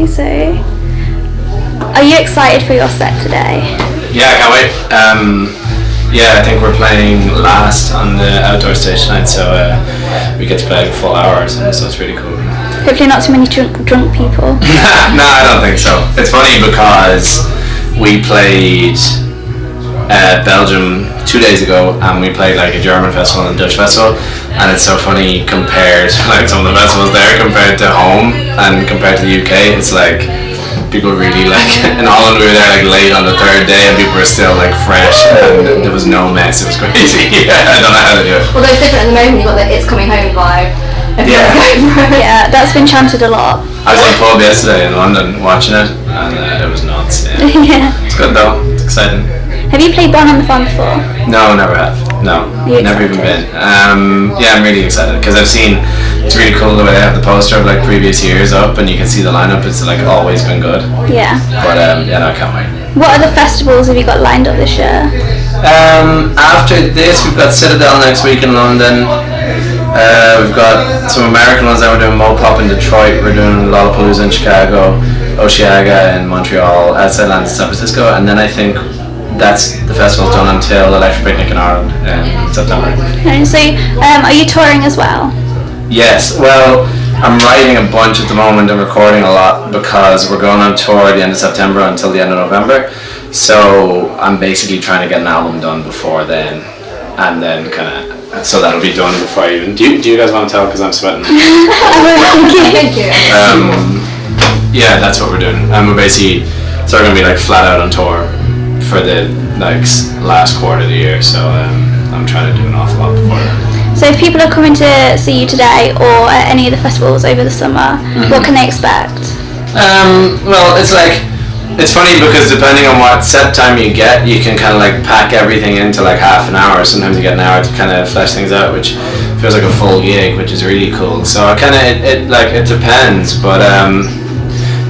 So, are you excited for your set today? Yeah, I can't wait. I think we're playing last on the outdoor stage tonight, so we get to play a full hour or something, so it's really cool. Hopefully not too many drunk people. No, I don't think so. It's funny because we played Belgium 2 days ago, and we played like a German festival and a Dutch festival, and it's so funny compared like some of the festivals there compared to home and compared to the UK. It's like people really like in Holland we were there like late on the third day and people were still like fresh and there was no mess. It was crazy. I don't know how to do it. Although it's different at the moment, you've got the It's Coming Home vibe. Yeah, that's been chanted a lot. I was in the pub yesterday in London watching it and it was nuts. Yeah. It's good though. It's exciting. Have you played Born on the Farm before? No, never have. No, never even been. I'm really excited because I've seen it's really cool the way they have the poster of like previous years up and you can see the lineup. It's like always been good. Yeah. But I can't wait. What other festivals have you got lined up this year? After this, we've got Citadel next week in London. We've got some American ones that we're doing Mopop in Detroit. We're doing Lollapalooza in Chicago, Osheaga in Montreal, outside Land in San Francisco, and then I think that's the festival's done until Electric Picnic in Ireland in September. And so, are you touring as well? Yes, well, I'm writing a bunch at the moment and recording a lot because we're going on tour at the end of September until the end of November. So I'm basically trying to get an album done before then, and then so that'll be done before I even. Do you guys want to tell? Because I'm sweating. Thank you. Yeah, that's what we're doing, and we're basically going to be like flat out on tour for the last quarter of the year. So I'm trying to do an awful lot before then. So if people are coming to see you today or at any of the festivals over the summer, what can they expect? Well, it's funny because depending on what set time you get, you can kind of like pack everything into like half an hour. Sometimes you get an hour to kind of flesh things out, which feels like a full gig, which is really cool. So it depends, but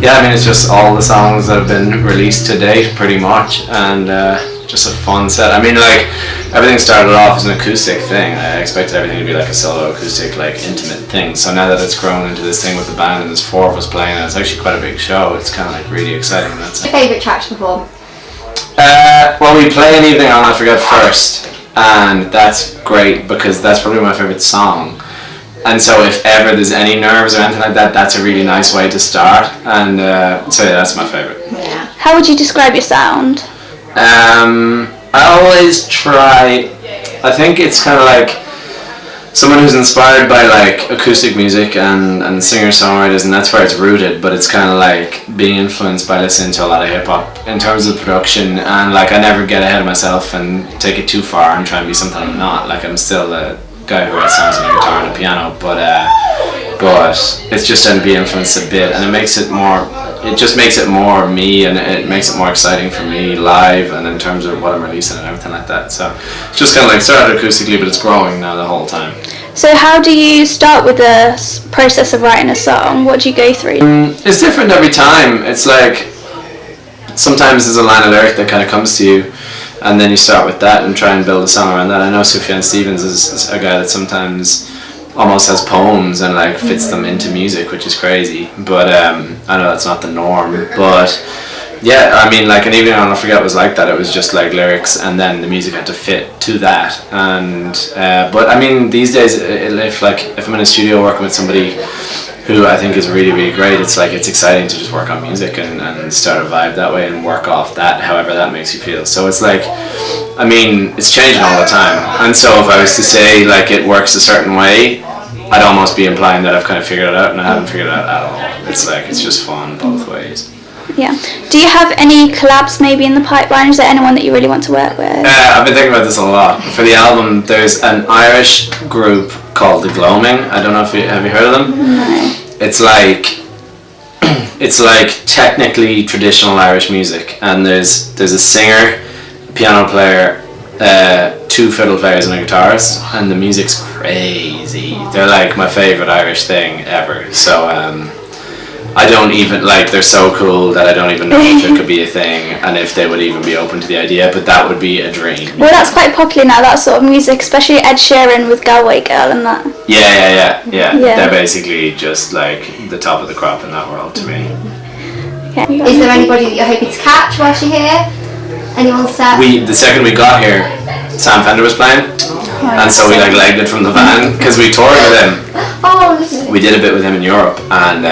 it's just all the songs that have been released to date pretty much, and just a fun set. Everything started off as an acoustic thing. I expected everything to be like a solo acoustic, like intimate thing. So now that it's grown into this thing with the band and there's 4 of us playing, and it's actually quite a big show. It's kind of like really exciting. That's your favourite track to perform? Well, we play An Evening I'll Not Forget first, and that's great because that's probably my favourite song. And so if ever there's any nerves or anything like that, that's a really nice way to start. And so yeah, that's my favourite. Yeah. How would you describe your sound? I always try, I think it's kind of like someone who's inspired by like acoustic music and singer-songwriters, and that's where it's rooted, but it's kind of like being influenced by listening to a lot of hip-hop in terms of production, and like I never get ahead of myself and take it too far and try and be something I'm not. Like I'm still a guy who writes songs on a guitar and a piano, but it's just trying to be influenced a bit, and it just makes it more me, and it makes it more exciting for me live and in terms of what I'm releasing and everything like that. So it's just kind of like started acoustically, but it's growing now the whole time. So how do you start with the process of writing a song? What do you go through? It's different every time. It's like sometimes there's a line of lyric that kind of comes to you, and then you start with that and try and build a song around that. I know Sufjan Stevens is a guy that sometimes almost has poems and like fits them into music, which is crazy, but I know that's not the norm. But yeah, like An Evening I'll Not Forget was like that. It was just like lyrics and then the music had to fit to that. And but these days if I'm in a studio working with somebody who I think is really, really great, it's exciting to just work on music and start a vibe that way and work off that, however that makes you feel. So it's it's changing all the time. And so if I was to say like it works a certain way, I'd almost be implying that I've kind of figured it out, and I haven't figured it out at all. It's just fun both ways. Yeah. Do you have any collabs maybe in the pipeline? Is there anyone that you really want to work with? I've been thinking about this a lot. For the album, there's an Irish group called The Gloaming. I don't know if have you heard of them? No. It's like technically traditional Irish music, and there's a singer, a piano player, 2 fiddle players and a guitarist, and the music's crazy. They're like my favourite Irish thing ever. So I don't even they're so cool that I don't even know if it could be a thing and if they would even be open to the idea, but that would be a dream. Well, that's quite popular now, that sort of music, especially Ed Sheeran with Galway Girl and that. Yeah. They're basically just like the top of the crop in that world to me. Okay. Is there anybody that you're hoping to catch whilst you're here? Anyone set? The second we got here, Sam Fender was playing, and so we like legged it from the van because we toured with him. Oh, lovely. We did a bit with him in Europe, and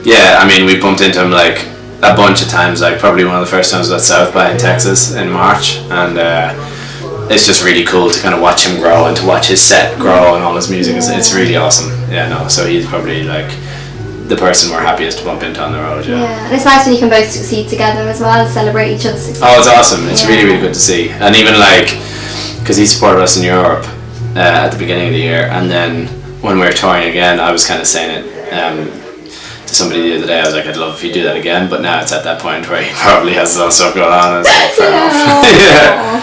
yeah, I mean we bumped into him like a bunch of times. Like probably one of the first times was at South by in Texas in March, and it's just really cool to kind of watch him grow and to watch his set grow and all his music. It's really awesome. Yeah, no. So he's probably like the person we're happiest to bump into on the road. Yeah. Yeah, and it's nice when you can both succeed together as well and celebrate each other's success. Oh, it's awesome. It's Yeah. really, really good to see. And even like, because he supported us in Europe at the beginning of the year, and then when we were touring again, I was kind of saying it to somebody the other day. I was like, I'd love if you do that again, but now it's at that point where he probably has his own stuff going on. And it's like, fair enough. Yeah.